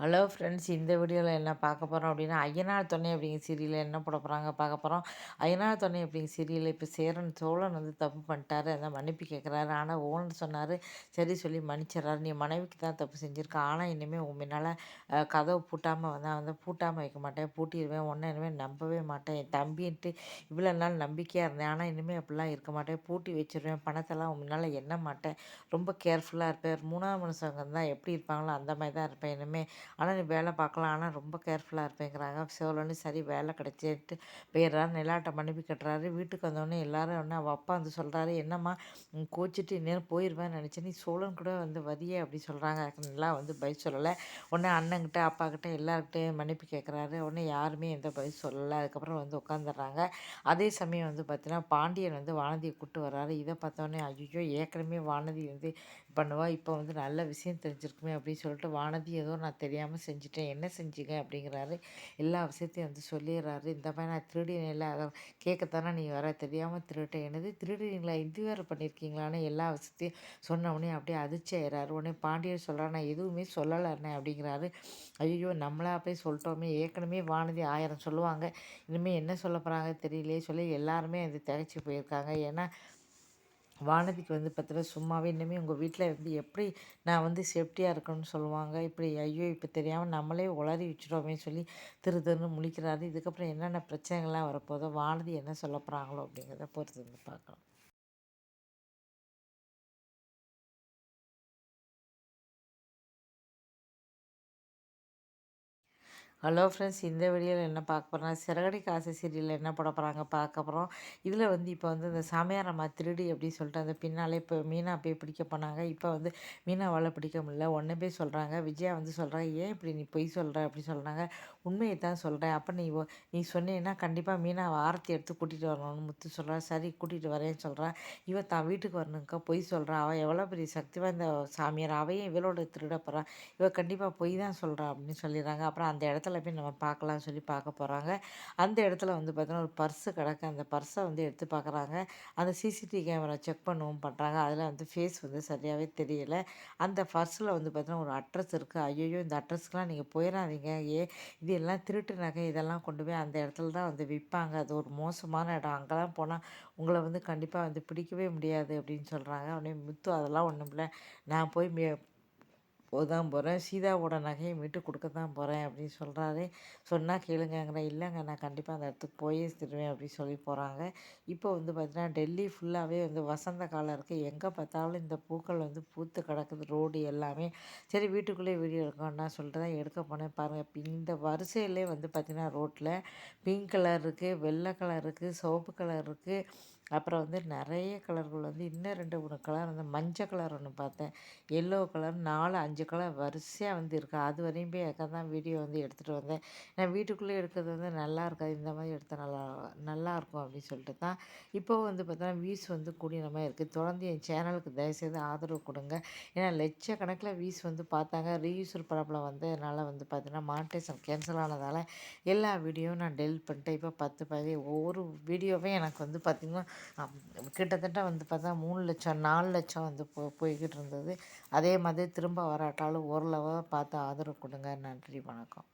Hello friends, இந்த வீடியோவில் என்ன பார்க்க போகிறோம் அப்படின்னா, ஐயனார் துணை அப்படிங்கிற சீரியலில் என்ன போட போகிறாங்க பார்க்க போகிறோம். ஐயனார் துணை அப்படிங்கிற சீரியலில் இப்போ சோழன் வந்து தப்பு பண்ணிட்டாரு, அதான் மன்னிப்பு கேட்குறாரு. ஆனால் ஓனர் சொன்னார், சரி சொல்லி மன்னிச்சிடறாரு. நீ மனைவிக்கு தான் தப்பு செஞ்சுருக்க, ஆனால் இனிமேல் உன் முன்னால் கதவு பூட்டாமல் வந்து பூட்டாமல் வைக்க மாட்டேன், பூட்டிடுவேன். ஒன்றை இனிமேல் நம்பவே மாட்டேன். என் தம்பின்ட்டு இவ்வளோ நாள் நம்பிக்கையாக இருந்தேன், ஆனால் இனிமேல் அப்படிலாம் இருக்க மாட்டேன், பூட்டி வச்சிருவேன். பணத்தெல்லாம் உன் முன்னால் எண்ண மாட்டேன், ரொம்ப கேர்ஃபுல்லாக இருப்பேன். மூணாவது மனுஷங்க தான் எப்படி இருப்பாங்களோ அந்த மாதிரி தான் இருப்பேன் இனிமேல். ஆனால் நீ வேலை பார்க்கலாம், ஆனால் ரொம்ப கேர்ஃபுல்லாக இருப்பேங்கிறாங்க. சோழனு சரி வேலை கிடைச்சிட்டு போயிடுறாரு. நிலாட்ட மன்னிப்பு கட்டுறாரு. வீட்டுக்கு வந்தோடனே எல்லாரும் ஒன்று அவள் அப்பா வந்து சொல்கிறாரு, என்னம்மா கோச்சிட்டு இன்னும் போயிடுவேன்னு நினச்சேன், நீ சோழன் கூட வந்து வதியே அப்படி சொல்கிறாங்க. நிலா வந்து பதில் சொல்லலை. உடனே அண்ணங்கிட்ட அப்பாக்கிட்ட எல்லாருக்கிட்டையும் மன்னிப்பு கேட்குறாரு. உடனே யாருமே எந்த பதில் சொல்லலை. அதுக்கப்புறம் வந்து உட்காந்துடுறாங்க. அதே சமயம் வந்து பார்த்தீங்கன்னா பாண்டியன் வந்து வானதியை கூப்பிட்டு வர்றாரு. இதை பார்த்தோன்னே ஐயோ, ஏற்கனவே வானதி வந்து பண்ணுவா, இப்போ வந்து நல்ல விஷயம் தெரிஞ்சிருக்குமே அப்படின்னு சொல்லிட்டு, வானதி ஏதோ நான் தெரியாமல் செஞ்சுட்டேன், என்ன செஞ்சீங்க அப்படிங்கிறாரு. எல்லா விஷயத்தையும் வந்து சொல்லிடுறாரு. இந்த மாதிரி நான் திருடினேன்ல, அதை கேட்கத்தானே நீ வர, தெரியாமல் திருட்டேன், என்னது திருடுனீங்களா, இது வேறு பண்ணியிருக்கீங்களான்னு எல்லா விஷயத்தையும் சொன்ன உடனே அப்படியே அதிர்ச்சி ஆயிடுறாரு. உடனே பாண்டியர் சொல்கிறார், நான் எதுவுமே சொல்லலைண்ணே அப்படிங்கிறாரு. ஐயோ, நம்மளா போய் சொல்லிட்டோமே, ஏற்கனவே வானதி 1000 சொல்லுவாங்க, இனிமேல் என்ன சொல்ல போகிறாங்க தெரியலையே சொல்லி எல்லாருமே அது திகைச்சு போயிருக்காங்க. ஏன்னா வானதிக்கு வந்து பார்த்தீங்கன்னா சும்மாவே இனிமேல் உங்கள் வீட்டில் வந்து எப்படி நான் வந்து சேஃப்டியாக இருக்கணும்னு சொல்லுவாங்க. இப்படி ஐயோ, இப்போ தெரியாமல் நம்மளே உளறி வச்சுட்டோமே சொல்லி திரு திருன்னு முழிக்கிறாரு. இதுக்கப்புறம் என்னென்ன பிரச்சனைகள்லாம் வரப்போதோ, வானதி என்ன சொல்ல போகிறாங்களோ அப்படிங்கிறத பொறுத்து வந்து பார்க்கலாம். ஹலோ ஃப்ரெண்ட்ஸ், இந்த வீடியோவில் என்ன பார்க்க போகிறோம்னா, சிறகடிக்க ஆசை சீரியலில் என்ன போட போகிறாங்க பார்க்க போகிறோம். இதில் வந்து இப்போ வந்து இந்த சாமியாரம்மா திருடி அப்படின்னு சொல்லிட்டு அந்த பின்னாலே இப்போ மீனா போய் பிடிக்க போனாங்க. இப்போ வந்து மீனாவால் பிடிக்க முடியல. உடனே போய் சொல்கிறாங்க, விஜயா வந்து சொல்கிறாங்க, ஏன் இப்படி நீ பொய் சொல்கிற அப்படி சொல்கிறாங்க. உண்மையை தான் சொல்கிறேன், அப்போ நீ சொன்னீங்கன்னா கண்டிப்பாக மீனாவை ஆரத்தி எடுத்து கூட்டிகிட்டு வரணும்னு முத்து சொல்கிறா. சரி கூட்டிகிட்டு வரேன்னு சொல்கிறா. இவ தான் வீட்டுக்கு வரணுக்கா பொய் சொல்கிறா. அவள் எவ்வளோ பெரிய சக்தி வாய்ந்த சாமியார், அவையும் இவளோட திருட போகிறா, இவ கண்டிப்பாக பொய் தான் சொல்கிறா அப்படின்னு சொல்லிடுறாங்க. அப்புறம் அந்த இடத்துல போய் நம்ம பார்க்கலாம்னு சொல்லி பார்க்க போகிறாங்க. அந்த இடத்துல வந்து பார்த்தீங்கன்னா ஒரு பர்ஸு கிடக்கு. அந்த பர்ஸை வந்து எடுத்து பார்க்குறாங்க. அந்த சிசிடிவி கேமரா செக் பண்ணவும் பண்ணுறாங்க. அதில் வந்து ஃபேஸ் வந்து சரியாகவே தெரியல. அந்த பர்ஸில் வந்து பார்த்தீங்கன்னா ஒரு அட்ரஸ் இருக்குது. ஐயையோ, இந்த அட்ரஸ்க்குலாம் நீங்கள் போயிடாதீங்க, இது எல்லாம் திருட்டு நகை, இதெல்லாம் கொண்டு போய் அந்த இடத்துல தான் வந்து விற்பாங்க, அது ஒரு மோசமான இடம், அங்கெல்லாம் போனால் உங்களை வந்து கண்டிப்பாக வந்து பிடிக்கவே முடியாது அப்படின்னு சொல்கிறாங்க. உடனே முத்து அதெல்லாம் ஒன்றும் இல்லை, நான் போய் தான் போகிறேன், சீதாவோட நகையை மீட்டு கொடுக்க தான் போகிறேன் அப்படின்னு சொல்கிறாரு. சொன்னால் கேளுங்கங்கிறேன். இல்லைங்க, நான் கண்டிப்பாக அந்த இடத்துக்கு போயே தருவேன் அப்படின்னு சொல்லி போகிறாங்க. இப்போ வந்து பார்த்தீங்கன்னா டெல்லி ஃபுல்லாகவே வந்து வசந்த காலம் இருக்குது. எங்கே பார்த்தாலும் இந்த பூக்கள் வந்து பூத்து கிடக்குது, ரோடு எல்லாமே. சரி வீட்டுக்குள்ளேயே வீடியோ எடுக்கணும்னா சொல்லிட்டு தான் எடுக்க போனேன். பாருங்கள், இந்த வரிசையிலே வந்து பார்த்திங்கன்னா ரோட்டில் பிங்க் கலர் இருக்குது, வெள்ளை கலர் இருக்குது, சிவப்பு கலர் இருக்குது, அப்புறம் வந்து நிறைய கலர்கள் வந்து இன்னும் 2, 3 கலர் வந்து மஞ்சள் கலர் ஒன்று பார்த்தேன், எல்லோ கலர் 4, 5 கலர் வரிசையாக வந்து இருக்குது. அது வரையும் போய் அதுக்காக தான் வீடியோ வந்து எடுத்துகிட்டு வந்தேன். நான் வீட்டுக்குள்ளே எடுக்கிறது வந்து நல்லா இருக்காது, இந்த மாதிரி எடுத்தால் நல்லாயிருக்கும் அப்படின்னு சொல்லிட்டு தான். இப்போது வந்து பார்த்தோன்னா வியூஸ் வந்து கூடின மாதிரி இருக்குது. தொடர்ந்து என் சேனலுக்கு தயவுசெய்து ஆதரவு கொடுங்க. ஏன்னா லட்சக்கணக்கில் வியூஸ் வந்து பார்த்தாங்க. ரீயூசர் ப்ராப்ளம் வந்து என்னால் வந்து பார்த்தீங்கன்னா மானிட்டைசேஷன் கேன்சல் ஆனதால் எல்லா வீடியோவும் நான் டெலிட் பண்ணிட்டேன். இப்போ 10 ஒவ்வொரு வீடியோவே எனக்கு வந்து பார்த்திங்கன்னா கிட்டத்தட்ட வந்து பார்த்தா 3 லட்சம் 4 லட்சம் வந்து போய்கிட்டு இருந்தது. அதே மாதிரி திரும்ப வராட்டாலும் ஓரளவாக பார்த்து ஆதரவு கொடுங்க. நன்றி, வணக்கம்.